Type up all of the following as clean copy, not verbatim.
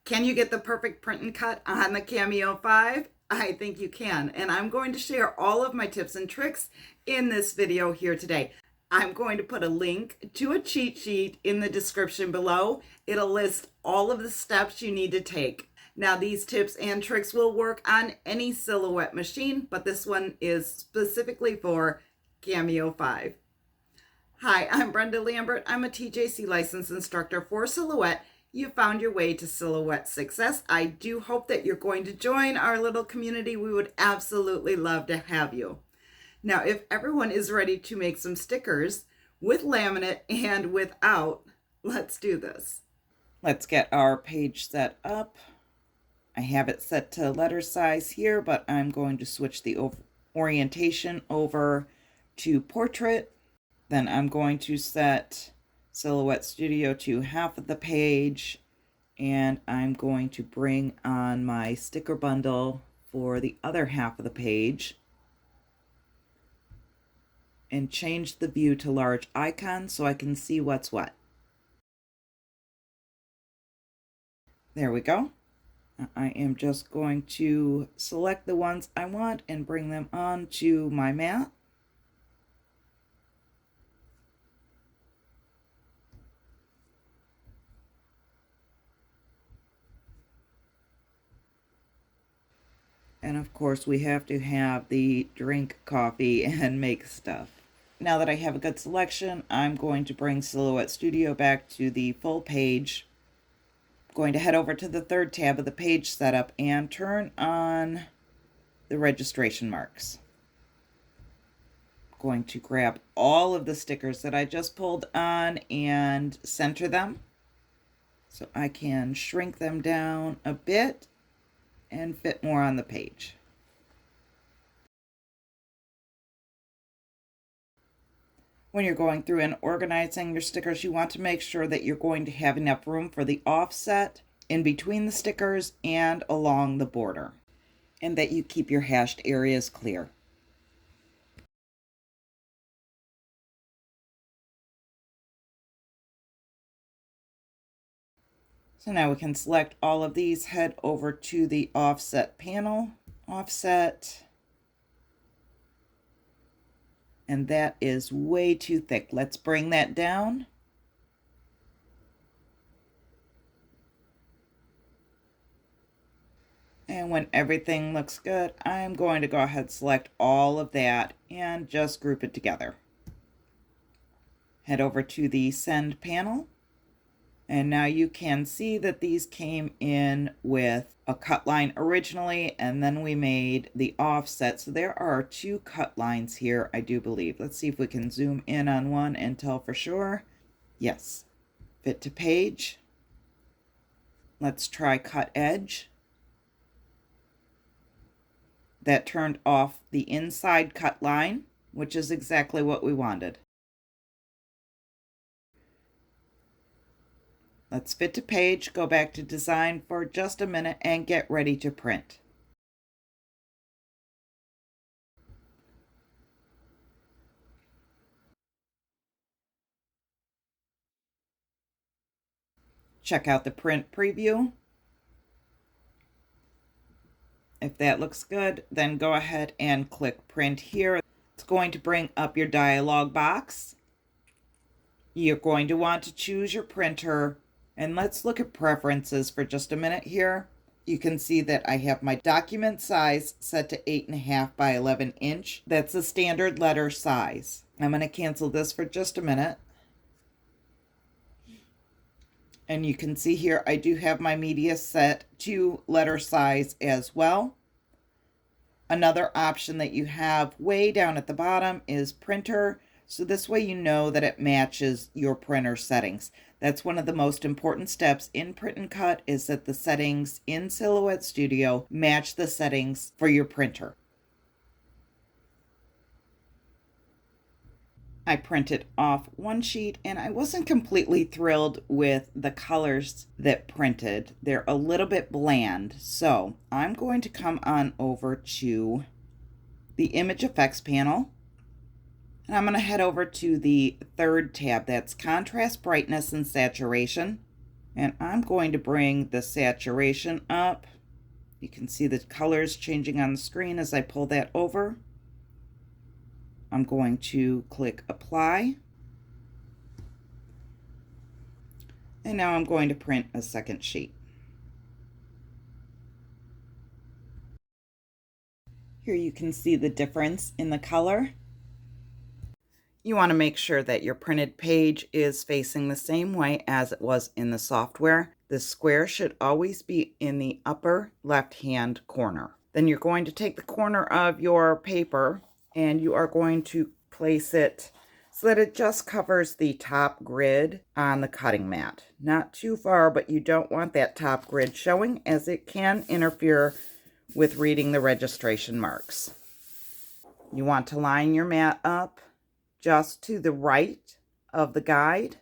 Can you get the perfect print and cut on the Cameo 5? I think you can, and I'm going to share all of my tips and tricks in this video here today. I'm going to put a link to a cheat sheet in the description below. It'll list all of the steps you need to take. Now, these tips and tricks will work on any silhouette machine, but this one is specifically for Cameo 5. Hi, I'm Brenda Lambert. I'm a TJC licensed instructor for silhouette. You found your way to silhouette success. I do hope that you're going to join our little community. We would absolutely love to have you. Now, if everyone is ready to make some stickers with laminate and without, let's do this. Let's get our page set up. I have it set to letter size here, but I'm going to switch the orientation over to portrait. Then I'm going to set Silhouette Studio to half of the page, and I'm going to bring on my sticker bundle for the other half of the page and change the view to large icon so I can see what's what. There we go. I am just going to select the ones I want and bring them onto my mat. And of course, we have to have the drink coffee and make stuff. Now that I have a good selection, I'm going to bring Silhouette Studio back to the full page. I'm going to head over to the third tab of the page setup and turn on the registration marks. I'm going to grab all of the stickers that I just pulled on and center them so I can shrink them down a bit and fit more on the page. When you're going through and organizing your stickers, you want to make sure that you're going to have enough room for the offset in between the stickers and along the border, and that you keep your hashed areas clear. So now we can select all of these, head over to the offset panel, offset, and that is way too thick. Let's bring that down. And when everything looks good, I'm going to go ahead and select all of that and just group it together. Head over to the send panel. And now you can see that these came in with a cut line originally, and then we made the offset. So there are two cut lines here, I do believe. Let's see if we can zoom in on one and tell for sure. Yes. Fit to page. Let's try cut edge. That turned off the inside cut line, which is exactly what we wanted. Let's fit to page, go back to design for just a minute, and get ready to print. Check out the print preview. If that looks good, then go ahead and click print here. It's going to bring up your dialog box. You're going to want to choose your printer. And let's look at preferences for just a minute here. You can see that I have my document size set to 8.5 by 11 inch. That's a standard letter size. I'm going to cancel this for just a minute. And you can see here I do have my media set to letter size as well. Another option that you have way down at the bottom is printer. So this way you know that it matches your printer settings. That's one of the most important steps in print and cut, is that the settings in Silhouette Studio match the settings for your printer. I printed off one sheet and I wasn't completely thrilled with the colors that printed. They're a little bit bland. So I'm going to come on over to the image effects panel. And I'm going to head over to the third tab. That's contrast, brightness, and saturation. And I'm going to bring the saturation up. You can see the colors changing on the screen as I pull that over. I'm going to click apply. And now I'm going to print a second sheet. Here you can see the difference in the color. You want to make sure that your printed page is facing the same way as it was in the software. The square should always be in the upper left-hand corner. Then you're going to take the corner of your paper and you are going to place it so that it just covers the top grid on the cutting mat. Not too far, but you don't want that top grid showing as it can interfere with reading the registration marks. You want to line your mat up just to the right of the guide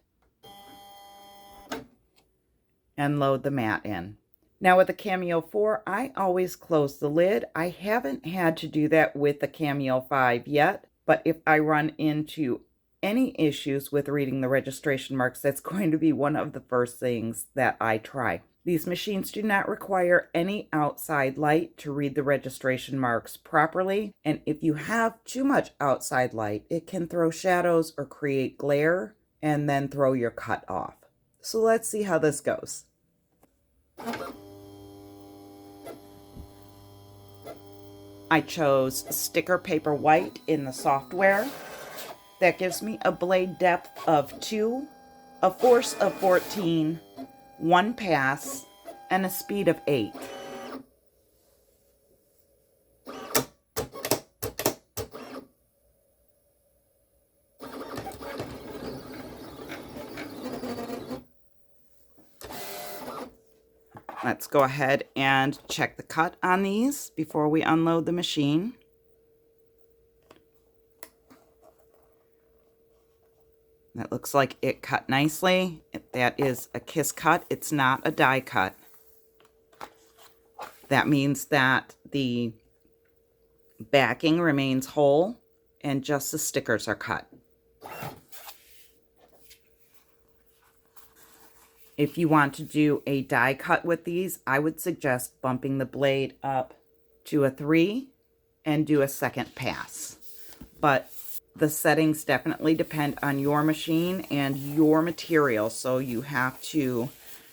and load the mat in. Now with the Cameo 4, I always close the lid. I haven't had to do that with the Cameo 5 yet, but if I run into any issues with reading the registration marks, that's going to be one of the first things that I try. These machines do not require any outside light to read the registration marks properly, and if you have too much outside light, it can throw shadows or create glare and then throw your cut off. So let's see how this goes. I chose sticker paper white in the software. That gives me a blade depth of 2, a force of 14, 1 pass, and a speed of 8. Let's go ahead and check the cut on these before we unload the machine. That looks like it cut nicely. That is a kiss cut. It's not a die cut. That means that the backing remains whole and just the stickers are cut. If you want to do a die cut with these, I would suggest bumping the blade up to a 3 and do a second pass. But the settings definitely depend on your machine and your material, so you have to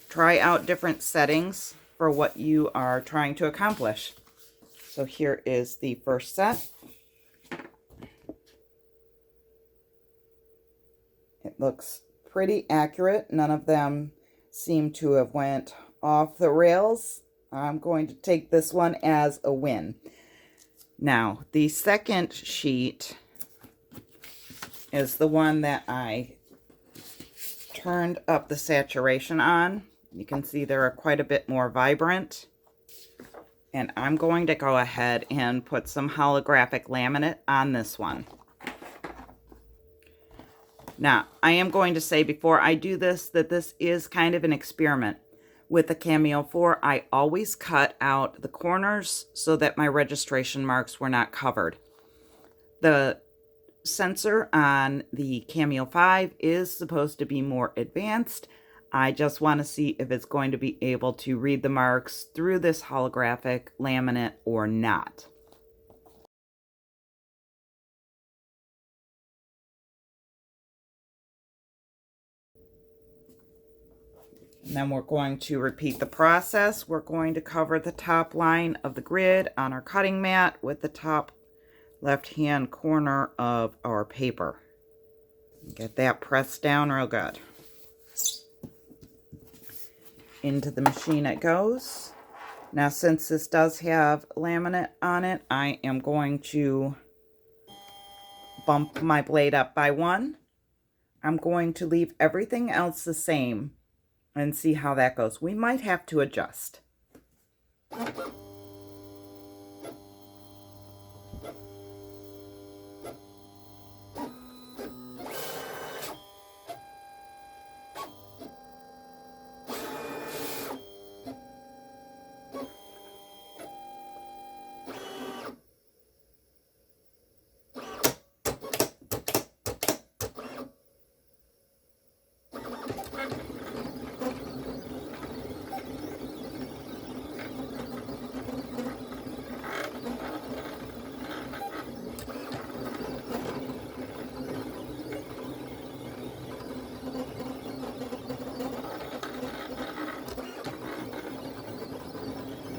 try out different settings for what you are trying to accomplish. So here is the first set. It looks pretty accurate. None of them seem to have went off the rails. I'm going to take this one as a win. Now, the second sheet is the one that I turned up the saturation on. You can see they're quite a bit more vibrant. And I'm going to go ahead and put some holographic laminate on this one. Now, I am going to say before I do this that this is kind of an experiment. With the Cameo 4, I always cut out the corners so that my registration marks were not covered. The sensor on the Cameo 5 is supposed to be more advanced. I just want to see if it's going to be able to read the marks through this holographic laminate or not. And then we're going to repeat the process. We're going to cover the top line of the grid on our cutting mat with the top left-hand corner of our paper. Get that pressed down real good. Into the machine it goes. Now, since this does have laminate on it, I am going to bump my blade up by 1. I'm going to leave everything else the same and see how that goes. We might have to adjust.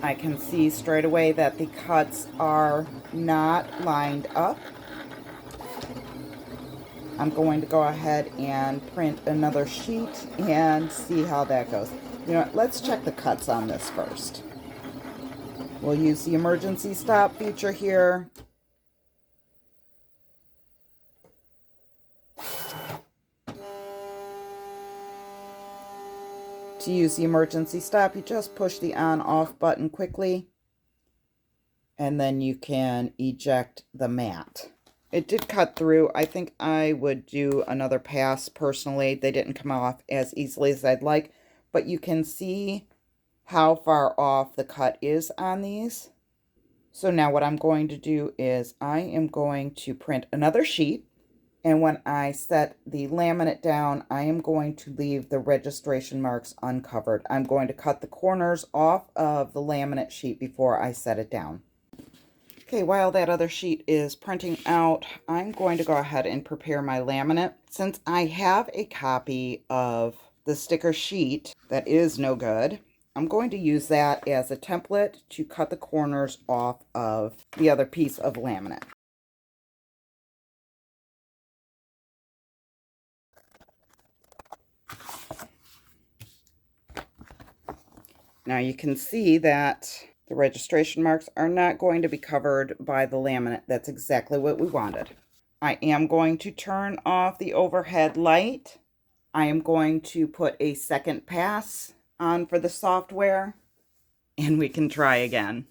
I can see straight away that the cuts are not lined up. I'm going to go ahead and print another sheet and see how that goes. You know what, let's check the cuts on this first. We'll use the emergency stop feature here. To use the emergency stop, you just push the on-off button quickly, and then you can eject the mat. It did cut through. I think I would do another pass personally. They didn't come off as easily as I'd like, but you can see how far off the cut is on these. So now what I'm going to do is I am going to print another sheet, and when I set the laminate down, I am going to leave the registration marks uncovered. I'm going to cut the corners off of the laminate sheet before I set it down. Okay, while that other sheet is printing out, I'm going to go ahead and prepare my laminate. Since I have a copy of the sticker sheet that is no good, I'm going to use that as a template to cut the corners off of the other piece of laminate. Now you can see that the registration marks are not going to be covered by the laminate. That's exactly what we wanted. I am going to turn off the overhead light. I am going to put a second pass on for the software, and we can try again.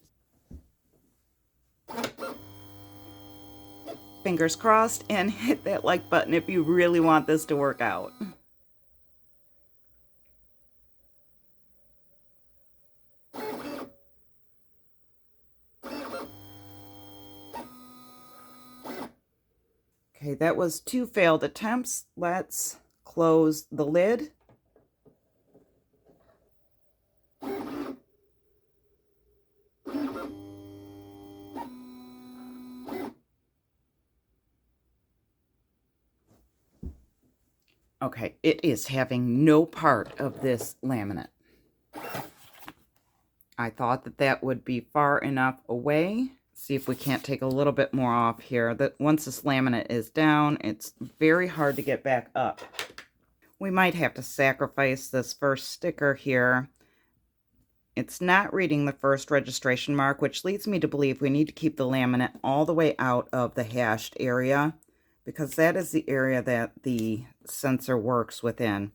Fingers crossed, and hit that like button if you really want this to work out. Okay, that was 2 failed attempts. Let's close the lid. Okay, it is having no part of this laminate. I thought that that would be far enough away. See if we can't take a little bit more off here. That once this laminate is down, it's very hard to get back up. We might have to sacrifice this first sticker here. It's not reading the first registration mark, which leads me to believe we need to keep the laminate all the way out of the hashed area, because that is the area that the sensor works within.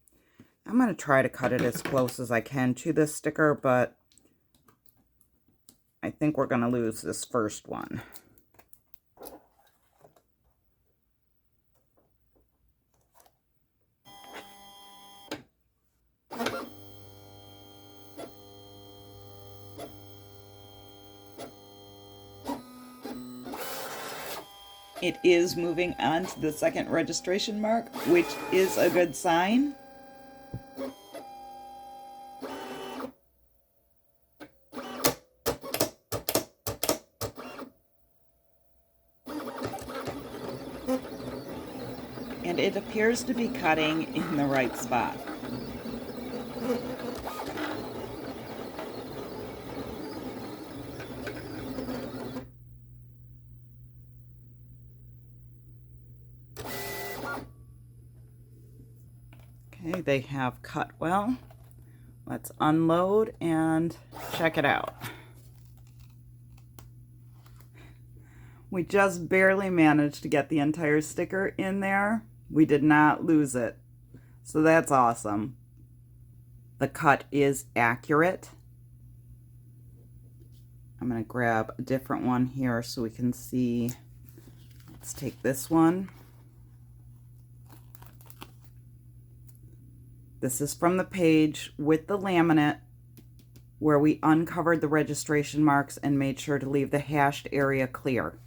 I'm going to try to cut it as close as I can to this sticker, but I think we're going to lose this first one. It is moving on to the second registration mark, which is a good sign. And it appears to be cutting in the right spot. Okay, they have cut well. Let's unload and check it out. We just barely managed to get the entire sticker in there. We did not lose it. So that's awesome. The cut is accurate. I'm going to grab a different one here so we can see. Let's take this one. This is from the page with the laminate where we uncovered the registration marks and made sure to leave the hashed area clear.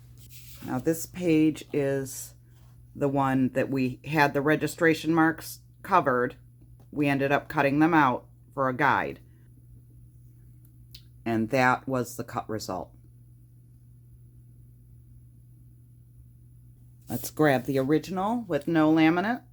Now this page is the one that we had the registration marks covered. We ended up cutting them out for a guide. And that was the cut result. Let's grab the original with no laminate.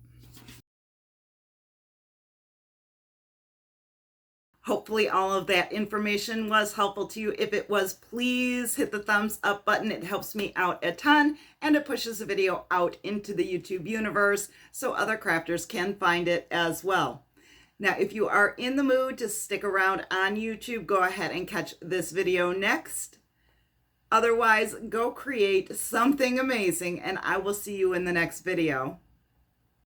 Hopefully all of that information was helpful to you. If it was, please hit the thumbs up button. It helps me out a ton and it pushes the video out into the YouTube universe so other crafters can find it as well. Now, if you are in the mood to stick around on YouTube, go ahead and catch this video next. Otherwise, go create something amazing and I will see you in the next video.